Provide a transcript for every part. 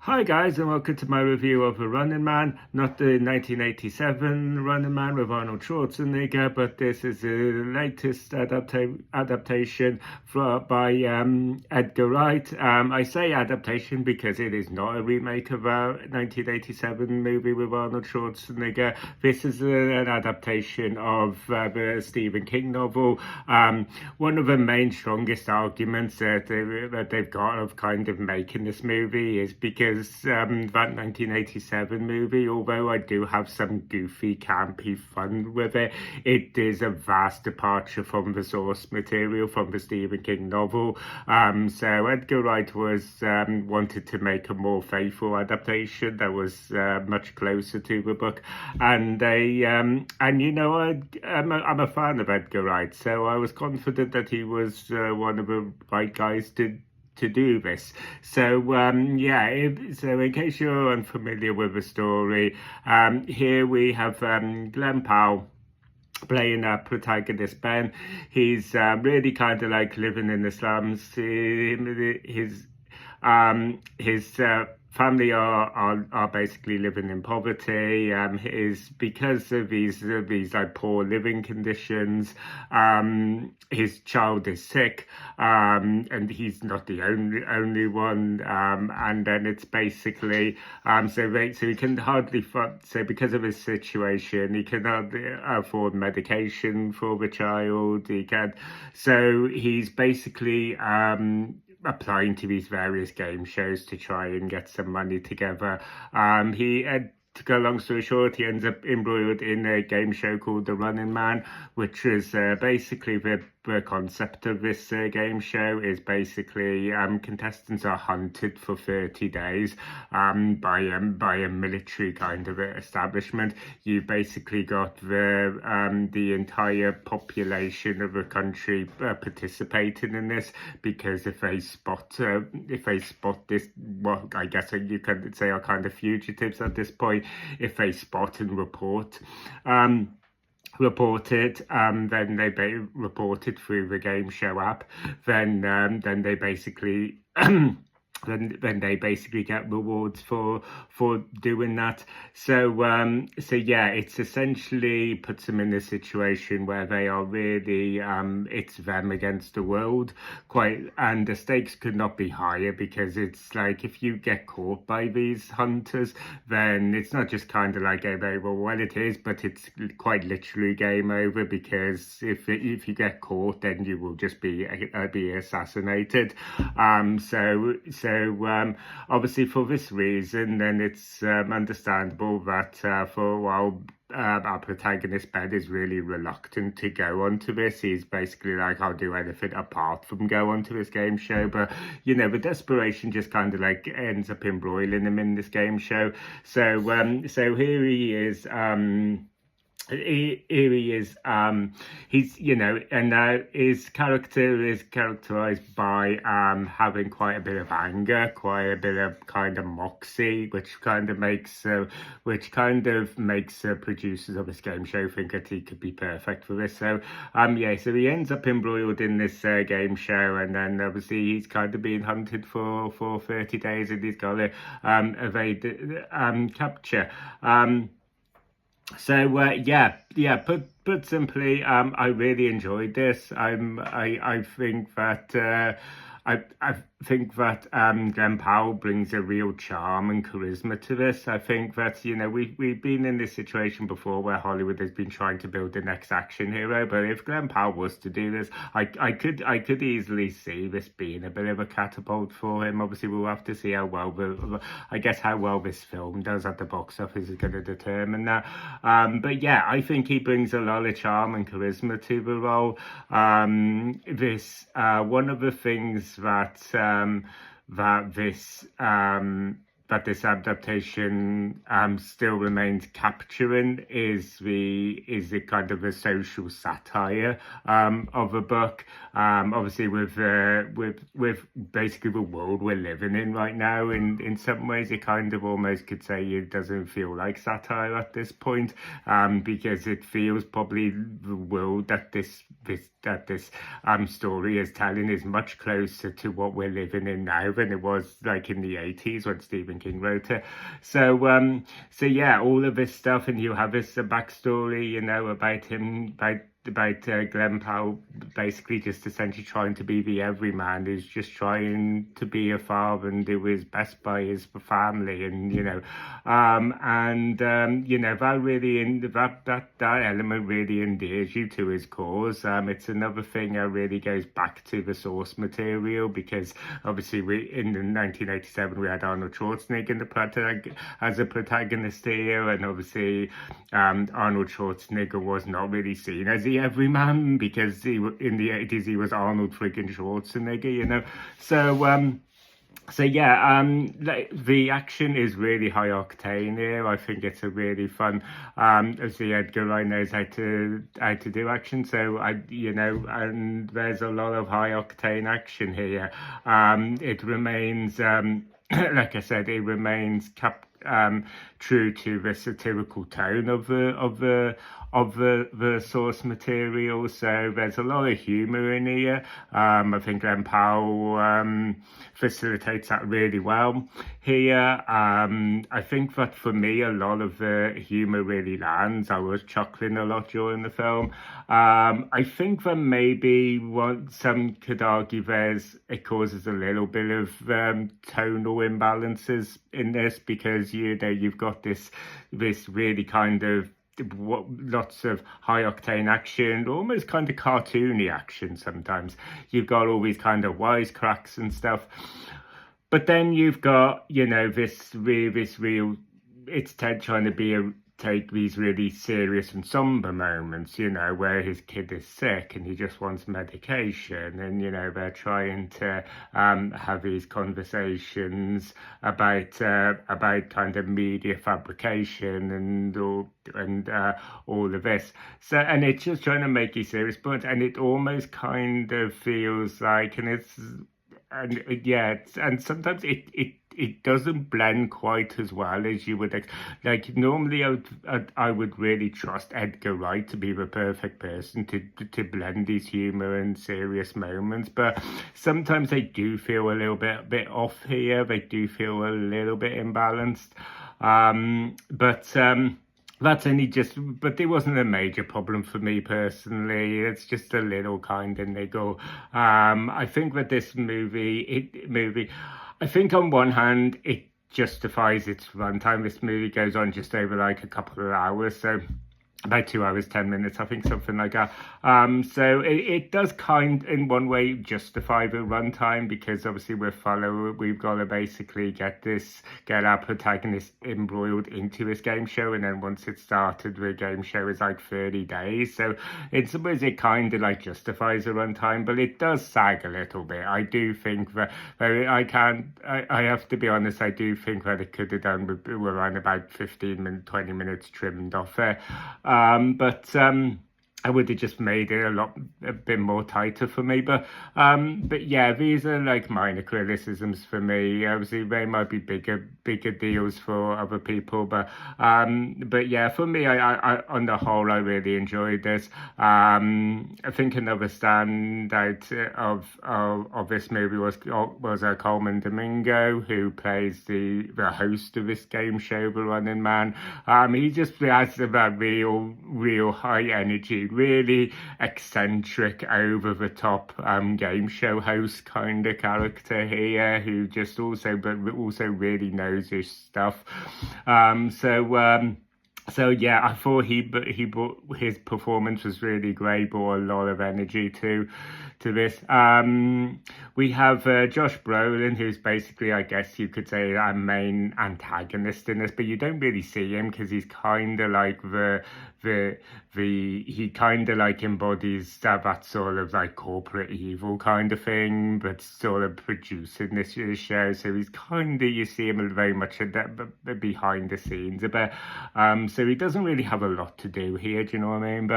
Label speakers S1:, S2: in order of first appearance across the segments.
S1: Hi guys, and welcome to my review of The Running Man, not the 1987 Running Man with Arnold Schwarzenegger, but this is the latest adaptation by Edgar Wright. I say adaptation because it is not a remake of a 1987 movie with Arnold Schwarzenegger. This is an adaptation of the Stephen King novel. One of the main strongest arguments that they've got of kind of making this movie is because that 1987 movie, although I do have some goofy, campy fun with it, it is a vast departure from the source material from the Stephen King novel. So Edgar Wright wanted to make a more faithful adaptation that was much closer to the book, and I'm a fan of Edgar Wright, so I was confident that he was one of the right guys to do this. So so in case you're unfamiliar with the story, here we have Glenn Powell playing our protagonist Ben. He's really kind of like living in the slums. His family are basically living in poverty. Is because of these like poor living conditions. His child is sick, and he's not the only one. And then it's basically so he can hardly so because of his situation, he can hardly afford medication for the child. So he's basically applying to these various game shows to try and get some money together. To go long story short, he ends up embroiled in a game show called The Running Man, which is basically the concept of this game show is basically contestants are hunted for 30 days by a military kind of establishment. You basically got the entire population of the country participating in this, because if they spot this, well, I guess you could say are kind of fugitives at this point, if they spot and report it, then they report it through the game show app, then they basically then they basically get rewards for doing that. So yeah, it's essentially puts them in a situation where they are really it's them against the world, and the stakes could not be higher, because it's like if you get caught by these hunters, then it's not just kind of like game over. Well, it is, but it's quite literally game over, because if you get caught, then you will just be assassinated. So obviously for this reason, then it's understandable that for a while our protagonist Ben is really reluctant to go onto this. He's basically like, I'll do anything apart from go onto this game show. But the desperation just kind of like ends up embroiling him in this game show. So here he is. He's and his character is characterized by having quite a bit of anger, quite a bit of kind of moxie, which kind of makes producers of this game show think that he could be perfect for this. So so he ends up embroiled in this game show, and then obviously he's kind of being hunted for 30 days, and he's got to evade capture. Put simply, I really enjoyed this. I think that I think that Glenn Powell brings a real charm and charisma to this. I think that we've been in this situation before where Hollywood has been trying to build the next action hero, but if Glenn Powell was to do this, I could easily see this being a bit of a catapult for him. Obviously, we'll have to see how well this film does at the box office is going to determine that. But yeah, I think he brings a lot of charm and charisma to the role. One of the things that this adaptation still remains capturing is the kind of a social satire of a book. Obviously, with basically the world we're living in right now, in some ways, it kind of almost could say it doesn't feel like satire at this point, because it feels probably the world that this story is telling is much closer to what we're living in now than it was like in the 80s when Stephen thinking wrote it. So yeah, all of this stuff, and you have this backstory, you know, about him, about Glenn Powell basically just essentially trying to be the everyman who's just trying to be a father and do his best by his family, and you know, you know, that really that element really endears you to his cause. It's another thing that really goes back to the source material, because obviously in 1987 we had Arnold Schwarzenegger as a protagonist here, and obviously Arnold Schwarzenegger was not really seen as the everyman, because in the 80s he was Arnold friggin' Schwarzenegger, you know. So yeah, the action is really high octane here. I think it's a really fun. As the Edgar Wright knows how to do action. So you know, and there's a lot of high octane action here. It remains, like I said, it remains true to the satirical tone of the source material. So there's a lot of humour in here. I think Glenn Powell facilitates that really well here. I think that for me, a lot of the humour really lands. I was chuckling a lot during the film. I think that maybe some could argue it causes a little bit of tonal imbalances in this, because you know, you've got this really kind of lots of high octane action, almost kind of cartoony action sometimes. You've got all these kind of wisecracks and stuff, but then you've got, you know, this real it's Ted trying to take these really serious and somber moments, you know, where his kid is sick and he just wants medication, and you know, they're trying to have these conversations about kind of media fabrication and all of this. So, and it's just trying to make you serious, and it almost kind of feels like, and sometimes it doesn't blend quite as well as you would like. Normally I would really trust Edgar Wright to be the perfect person to blend these humor and serious moments, but sometimes they do feel a little bit off here. They do feel a little bit imbalanced, that's only but it wasn't a major problem for me personally. It's just a little kind of niggle. I think that this movie, I think on one hand, it justifies its runtime. This movie goes on just over like a couple of hours, so about 2 hours, 10 minutes, I think, something like that. So it does in one way justify the runtime, because obviously we've got to basically get our protagonist embroiled into this game show, and then once it started, the game show is like 30 days. So in some ways it kind of like justifies the runtime, but it does sag a little bit. I do think that I have to be honest, I do think that it could have done with around about 20 minutes trimmed off there. I would have just made it a bit more tighter for me, but yeah, these are like minor criticisms for me. Obviously, they might be bigger deals for other people, but yeah, for me, I on the whole, I really enjoyed this. I think another standout of this movie was Coleman Domingo, who plays the host of this game show, The Running Man. He just has that real high energy, really eccentric, over the top game show host kind of character here, who just also really knows his stuff. So yeah, I thought his performance was really great, brought a lot of energy to this. We have Josh Brolin, who's basically, I guess you could say, our main antagonist in this, but you don't really see him because he's kind of like he kind of like embodies that sort of like corporate evil kind of thing, but sort of producing this show. So he's kind of, you see him very much behind the scenes a bit. So he doesn't really have a lot to do here. Do you know what I mean?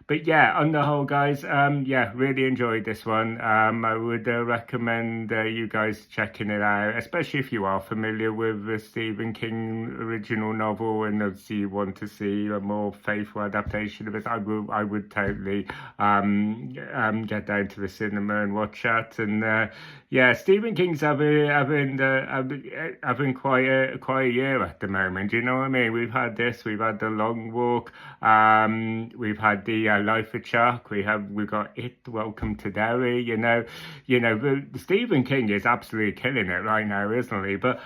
S1: But yeah, on the whole, guys, yeah, really enjoyed this one. I would recommend you guys checking it out, especially if you are familiar with the Stephen King original novel and obviously you want to see a more faithful adaptation of it. I would totally get down to the cinema and watch that. And yeah, Stephen King's having quite a year at the moment. You know what I mean? We've had this, we've had The Long Walk, we've had the Life of Chuck. We've got It, Welcome to Derry. Stephen King is absolutely killing it right now, isn't he? But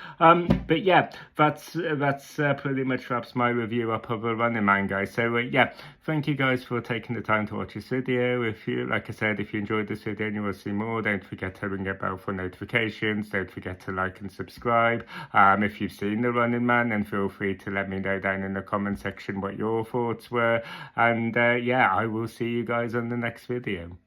S1: yeah, that's pretty much wraps my review up of a Running Man, guys. So yeah, thank you guys for taking the time to watch this video. If you, like I said, if you enjoyed this video and you want to see more, don't forget to ring that bell for notifications. Don't forget to like and subscribe. If you've seen The Running Man, then feel free to let me know down in the comment section what your thoughts were. And yeah, I will see you guys on the next video.